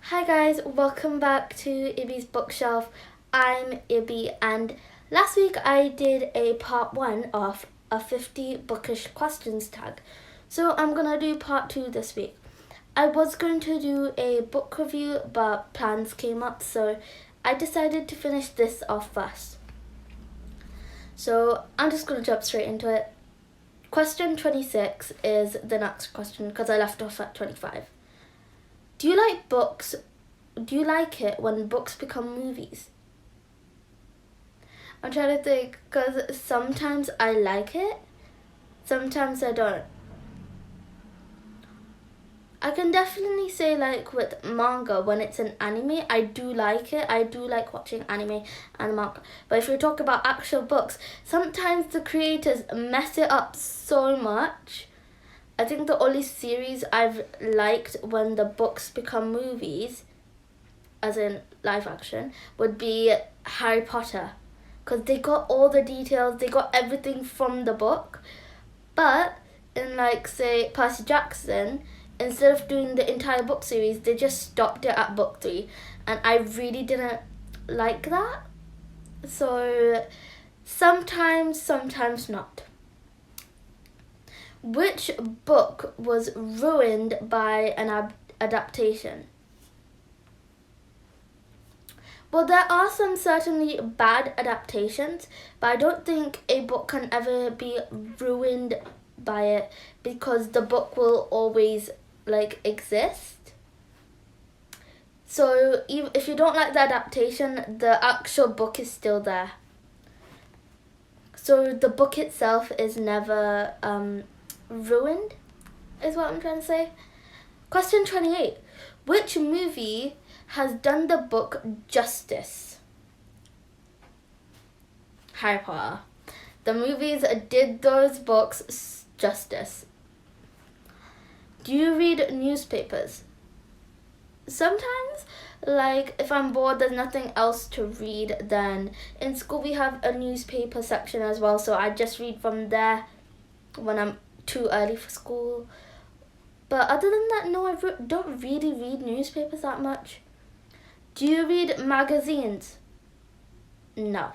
Hi guys, welcome back to Ibby's Bookshelf. I'm Ibby, and last week I did a part 1 of a 50 bookish questions tag. So I'm gonna do part 2 this week. I was going to do a book review, but plans came up, so I decided to finish this off first. So I'm just gonna jump straight into it. Question 26 is the next question because I left off at 25. Do you like books? Do you like it when books become movies? I'm trying to think because sometimes I like it, sometimes I don't. I can definitely say like with manga, when it's an anime, I do like it. I do like watching anime and manga. But if we talk about actual books, sometimes the creators mess it up so much. I think the only series I've liked when the books become movies, as in live action, would be Harry Potter. Because they got all the details, they got everything from the book. But in like, say, Percy Jackson, instead of doing the entire book series, they just stopped it at book 3. And I really didn't like that. So sometimes not. Which book was ruined by an adaptation? Well, there are some certainly bad adaptations, but I don't think a book can ever be ruined by it because the book will always exist. So if you don't like the adaptation, the actual book is still there. So the book itself is never ruined, is what I'm trying to say. Question 28. Which movie has done the book justice? Harry Potter. The movies did those books justice. Do you read newspapers? Sometimes, if I'm bored, there's nothing else to read, then in school we have a newspaper section as well, so I just read from there when I'm too early for school. But other than that, no, I don't really read newspapers that much. Do you read magazines? No,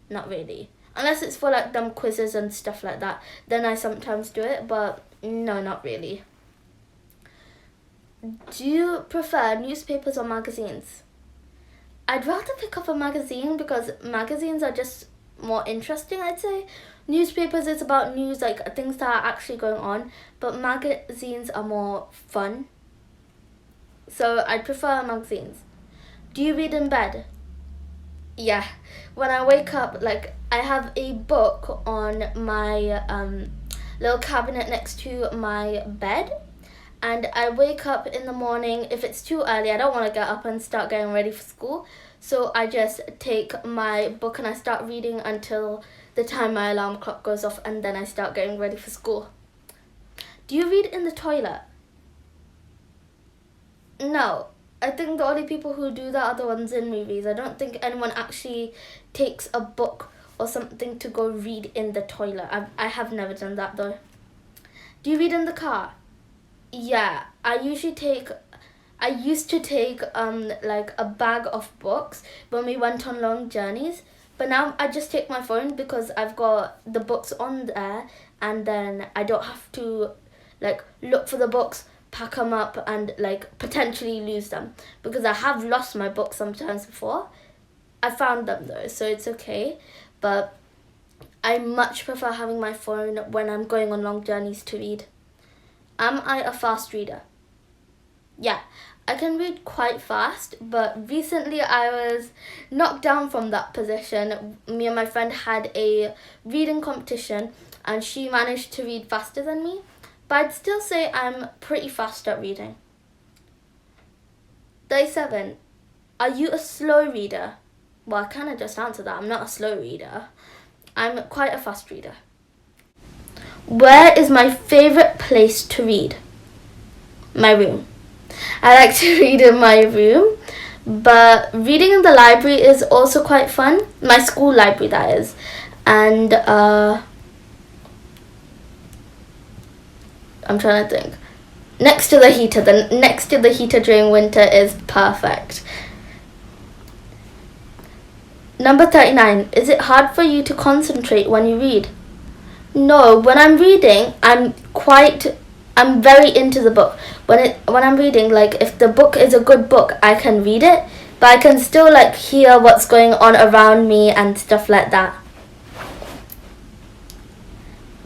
not really. Unless it's for them quizzes and stuff like that, then I sometimes do it, but no, not really. Do you prefer newspapers or magazines? I'd rather pick up a magazine because magazines are just more interesting, I'd say. Newspapers is about news, things that are actually going on, but magazines are more fun. So I prefer magazines. Do you read in bed? Yeah. When I wake up, I have a book on my little cabinet next to my bed, and I wake up in the morning. If it's too early, I don't want to get up and start getting ready for school, so I just take my book and I start reading until the time my alarm clock goes off, and then I start getting ready for school. Do you read in the toilet? No. I think the only people who do that are the ones in movies. I don't think anyone actually takes a book or something to go read in the toilet. I have never done that though. Do you read in the car? Yeah, I used to take a bag of books when we went on long journeys, but now I just take my phone because I've got the books on there, and then I don't have to look for the books, pack them up, and potentially lose them, because I have lost my books sometimes before. I found them though, so it's okay, but I much prefer having my phone when I'm going on long journeys to read. Am I a fast reader? Yeah, I can read quite fast, but recently I was knocked down from that position. Me and my friend had a reading competition, and she managed to read faster than me, but I'd still say I'm pretty fast at reading. 37. Are you a slow reader? Well, I kind of just answered that. I'm not a slow reader. I'm quite a fast reader. Where is my favourite place to read? My room. I like to read in my room, but reading in the library is also quite fun. My school library, that is. And I'm trying to think. Next to the heater. The next to the heater during winter is perfect. Number 39. Is it hard for you to concentrate when you read? No, when I'm reading, I'm very into the book. When I'm reading, like if the book is a good book, I can read it, but I can still like hear what's going on around me and stuff like that.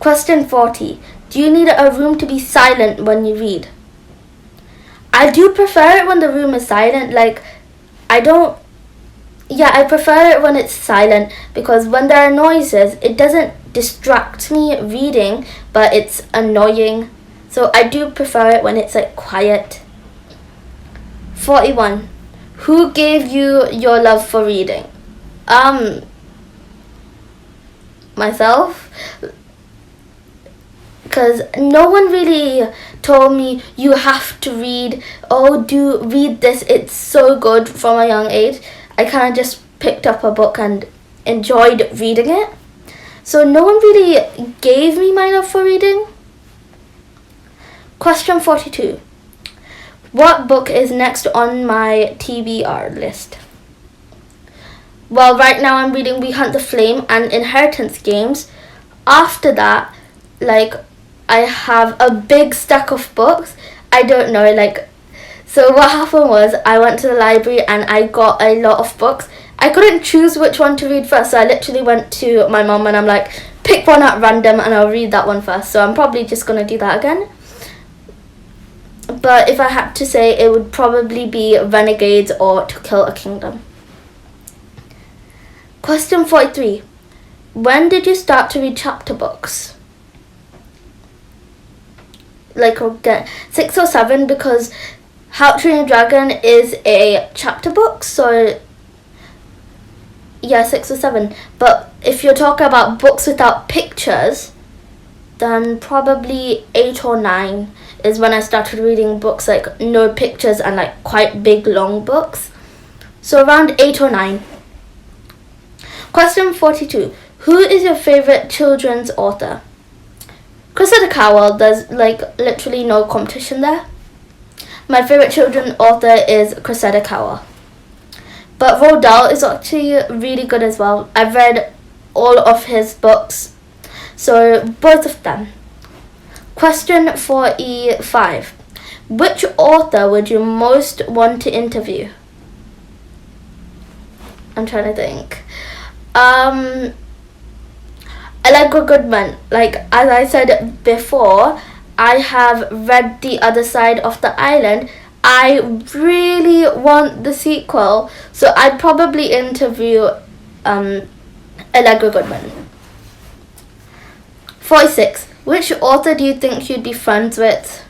Question 40. Do you need a room to be silent when you read? I do prefer it when the room is silent. I prefer it when it's silent, because when there are noises, it doesn't distract me reading, but it's annoying. So I do prefer it when it's like quiet. 41. Who gave you your love for reading? Myself. Because no one really told me you have to read. Oh, read this. It's so good from a young age. I kind of just picked up a book and enjoyed reading it. So no one really gave me my love for reading. Question 42. What book is next on my TBR list? Well, right now I'm reading We Hunt the Flame and Inheritance Games. After that, I have a big stack of books. I don't know, so what happened was I went to the library and I got a lot of books. I couldn't choose which one to read first, so I literally went to my mom and I'm like, pick one at random and I'll read that one first. So I'm probably just going to do that again. But if I had to say, it would probably be Renegades or To Kill a Kingdom. Question 43. When did you start to read chapter books? 6 or 7, because How to Train Your Dragon is a chapter book, so yeah, 6 or 7. But if you're talking about books without pictures, then probably 8 or 9 is when I started reading books no pictures and quite big long books. So around 8 or 9. Question 42. Who is your favourite children's author? Cressida Cowell. There's literally no competition there. My favourite children's author is Cressida Cowell. But Roald Dahl is actually really good as well. I've read all of his books. So both of them. Question 45. Which author would you most want to interview? I'm trying to think. Allegra Goodman. As I said before, I have read The Other Side of the Island. I really want the sequel, so I'd probably interview Allegra Goodman. 46. Which author do you think you'd be friends with?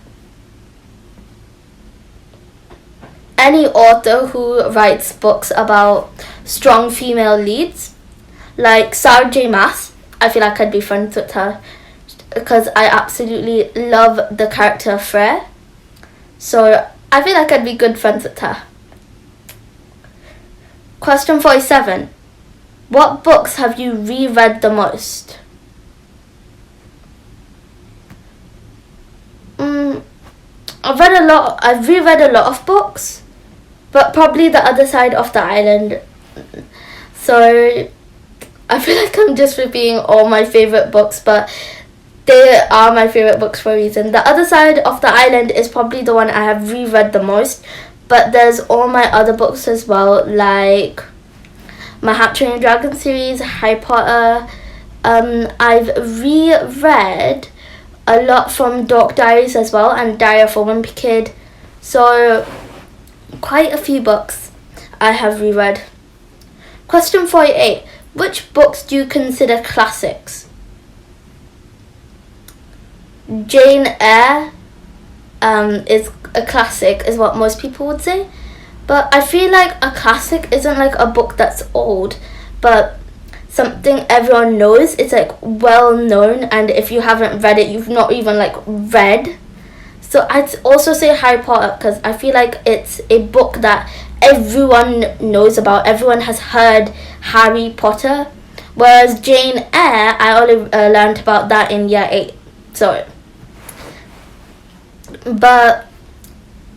Any author who writes books about strong female leads, like Sarah J. Maas. I feel like I'd be friends with her because I absolutely love the character Freya. So I feel like I'd be good friends with her. Question 47. What books have you reread the most? I've reread a lot of books, but probably The Other Side of the Island. So I feel like I'm just repeating all my favourite books, but they are my favourite books for a reason. The Other Side of the Island is probably the one I have reread the most, but there's all my other books as well, like my How to Train Your Dragon series, Harry Potter. I've reread a lot from Dark Diaries as well, and Diary of a Wimpy Kid. So quite a few books I have reread. Question 48. Which books do you consider classics? Jane Eyre is a classic, is what most people would say. But I feel like a classic isn't a book that's old, but something everyone knows. It's well known, and if you haven't read it, you've not even read. So I'd also say Harry Potter, because I feel like it's a book that everyone knows about. Everyone has heard Harry Potter. Whereas Jane Eyre, I only learned about that in year 8. So But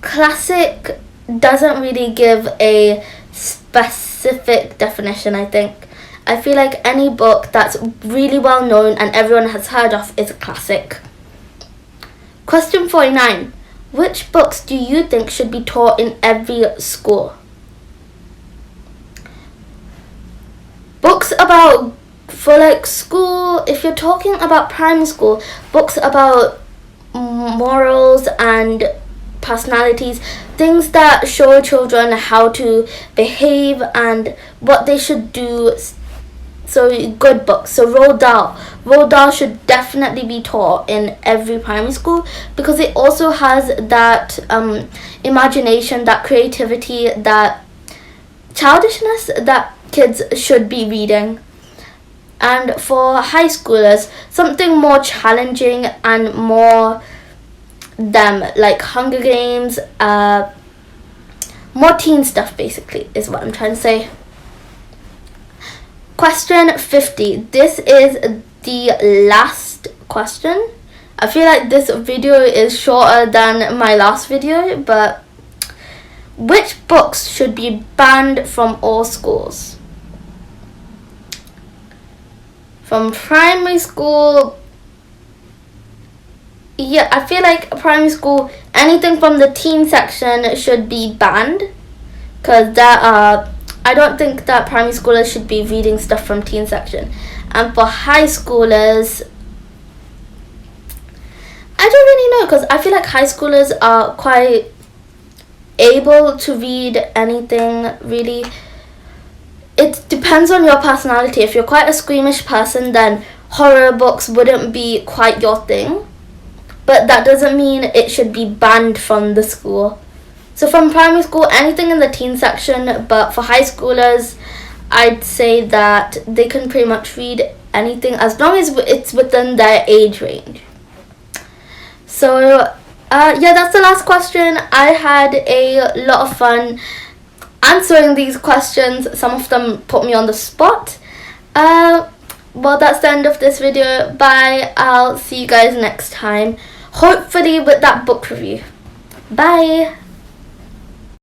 classic doesn't really give a specific definition, I think. I feel like any book that's really well known and everyone has heard of is a classic. Question 49. Which books do you think should be taught in every school? Books about, for like school, if you're talking about primary school, books about morals and personalities, things that show children how to behave and what they should do. So good books. So Roald Dahl should definitely be taught in every primary school because it also has that imagination, that creativity, that childishness that kids should be reading. And for high schoolers, something more challenging and more them, like Hunger Games, more teen stuff basically is what I'm trying to say. Question 50. This is the last question. I feel like this video is shorter than my last video, but which books should be banned from all schools? From primary school, yeah, I feel like primary school, anything from the teen section should be banned because I don't think that primary schoolers should be reading stuff from teen section. And for high schoolers, I don't really know because I feel like high schoolers are quite able to read anything really. It depends on your personality. If you're quite a squeamish person, then horror books wouldn't be quite your thing. But that doesn't mean it should be banned from the school. So from primary school, anything in the teen section, but for high schoolers, I'd say that they can pretty much read anything as long as it's within their age range. So yeah, that's the last question. I had a lot of fun answering these questions. Some of them put me on the spot. Well, that's the end of this video. Bye. I'll see you guys next time. Hopefully with that book review. Bye.